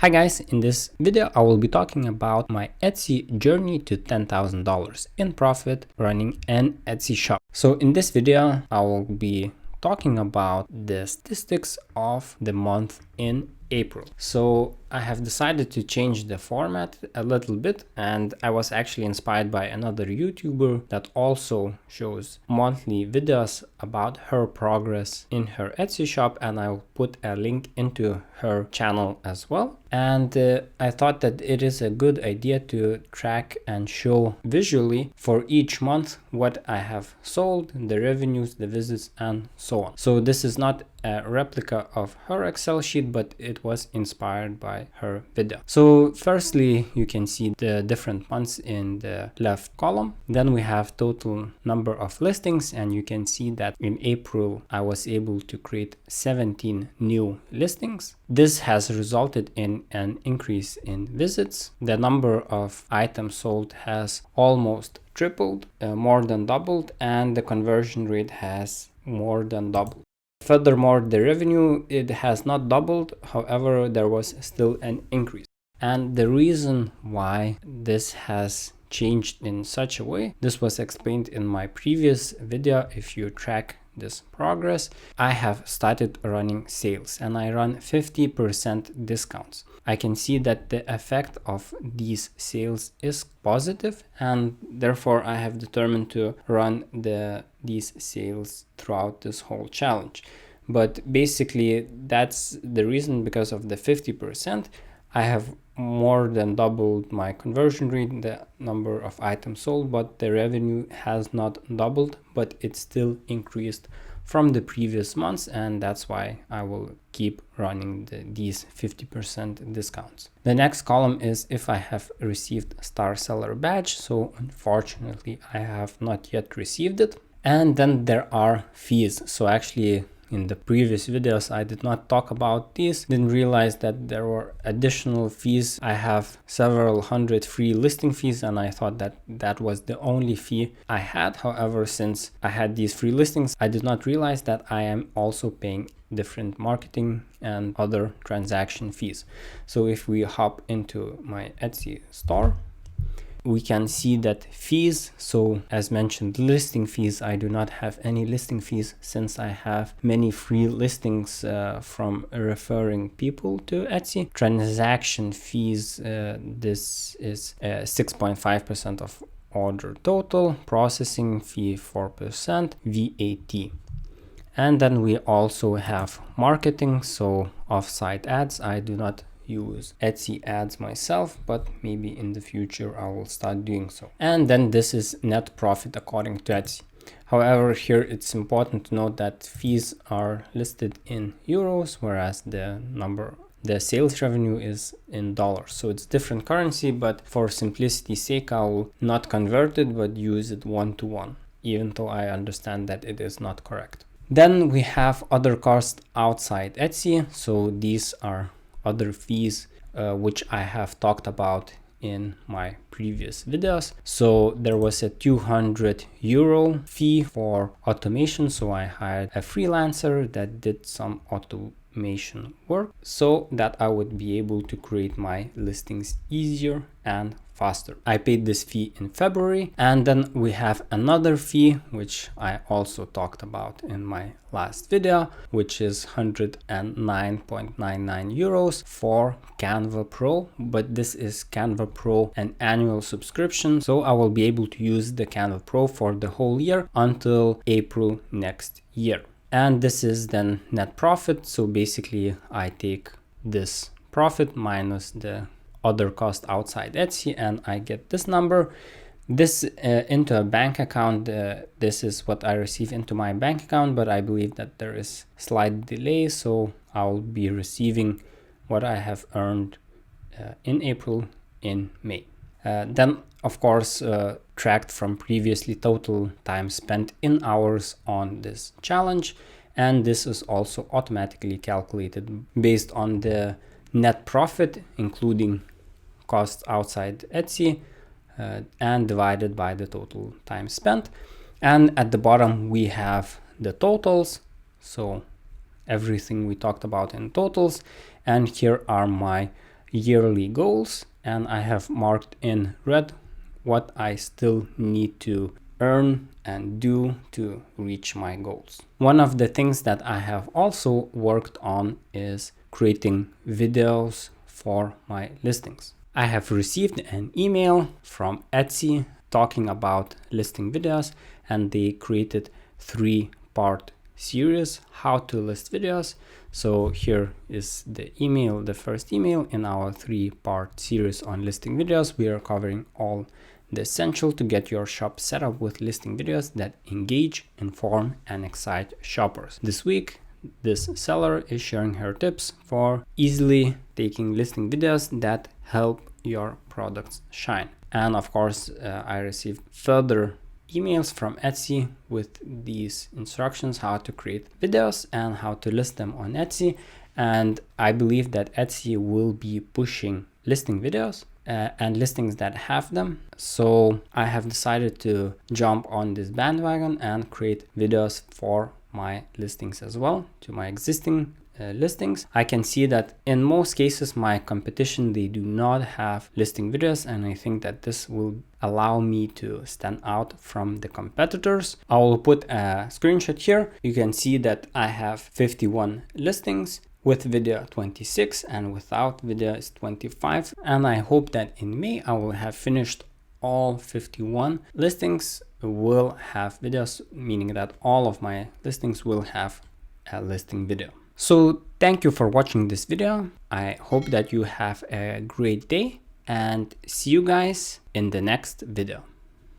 Hi guys, in this video I will be talking about my Etsy journey to $10,000 in profit running an Etsy shop. So in this video I will be talking about the statistics of the month in April. So I have decided to change the format a little bit, and I was actually inspired by another YouTuber that also shows monthly videos about her progress in her Etsy shop, and I'll put a link into her channel as well. And I thought that it is a good idea to track and show visually for each month what I have sold, the revenues, the visits, and so on. So this is not a replica of her Excel sheet, but it was inspired by her video. So firstly, you can see the different months in the left column. Then we have total number of listings, and you can see that in April I was able to create 17 new listings. This has resulted in an increase in visits. The number of items sold has almost tripled, more than doubled, and the conversion rate has more than doubled. Furthermore, the revenue, it has not doubled, however, there was still an increase. And the reason why this has changed in such a way, this was explained in my previous video. If you track this progress, I have started running sales and I run 50% discounts. I can see that the effect of these sales is positive, and therefore I have determined to run these sales throughout this whole challenge. But basically that's the reason. Because of the 50%, I have more than doubled my conversion rate, the number of items sold, but the revenue has not doubled, but it still increased from the previous months, and that's why I will keep running these 50% discounts. The next column is if I have received Star Seller badge. So unfortunately I have not yet received it. And then there are fees. So actually in the previous videos I did not talk about these, didn't realize that there were additional fees. I have several hundred free listing fees, and I thought that that was the only fee I had. However, since I had these free listings, I did not realize that I am also paying different marketing and other transaction fees. So if we hop into my Etsy store, we can see that fees. So as mentioned, listing fees, I do not have any listing fees since I have many free listings from referring people to Etsy. Transaction fees, this is 6.5% of order total. Processing fee 4%, VAT. And then we also have marketing, so off-site ads. I do not use Etsy ads myself, but maybe in the future I will start doing so. And then this is net profit according to Etsy. However, here it's important to note that fees are listed in euros, whereas the sales revenue is in dollars. So it's different currency, but for simplicity's sake, I will not convert it, but use it one-to-one, even though I understand that it is not correct. Then we have other costs outside Etsy. So these are other fees which I have talked about in my previous videos. So there was a 200 euro fee for automation. So I hired a freelancer that did some automation work so that I would be able to create my listings easier and faster. I paid this fee in February. And then we have another fee, which I also talked about in my last video, which is 109.99 euros for Canva Pro. But this is Canva Pro, an annual subscription. So I will be able to use the Canva Pro for the whole year until April next year. And this is then net profit. So basically I take this profit minus the other cost outside Etsy, and I get this number. This into a bank account. This is what I receive into my bank account, but I believe that there is slight delay, so I'll be receiving what I have earned in April in May. Then of course tracked from previously total time spent in hours on this challenge, and this is also automatically calculated based on the net profit including costs outside Etsy and divided by the total time spent. And at the bottom we have the totals, so everything we talked about in totals, and here are my yearly goals, and I have marked in red what I still need to earn and do to reach my goals. One of the things that I have also worked on is creating videos for my listings. I have received an email from Etsy talking about listing videos, and they created 3-part series how to list videos. So here is the email, the first email in our 3-part series on listing videos. We are covering all the essential to get your shop set up with listing videos that engage, inform, and excite shoppers. This week, this seller is sharing her tips for easily taking listing videos that help your products shine. And of course, I received further emails from Etsy with these instructions how to create videos and how to list them on Etsy. And I believe that Etsy will be pushing listing videos and listings that have them. So I have decided to jump on this bandwagon and create videos for my listings as well, to my existing listings. I can see that in most cases my competition, they do not have listing videos, and I think that this will allow me to stand out from the competitors. I will put a screenshot here. You can see that I have 51 listings, with video 26 and without video is 25, and I hope that in May I will have finished all 51 listings will have videos, meaning that all of my listings will have a listing video. So thank you for watching this video. I hope that you have a great day, and see you guys in the next video.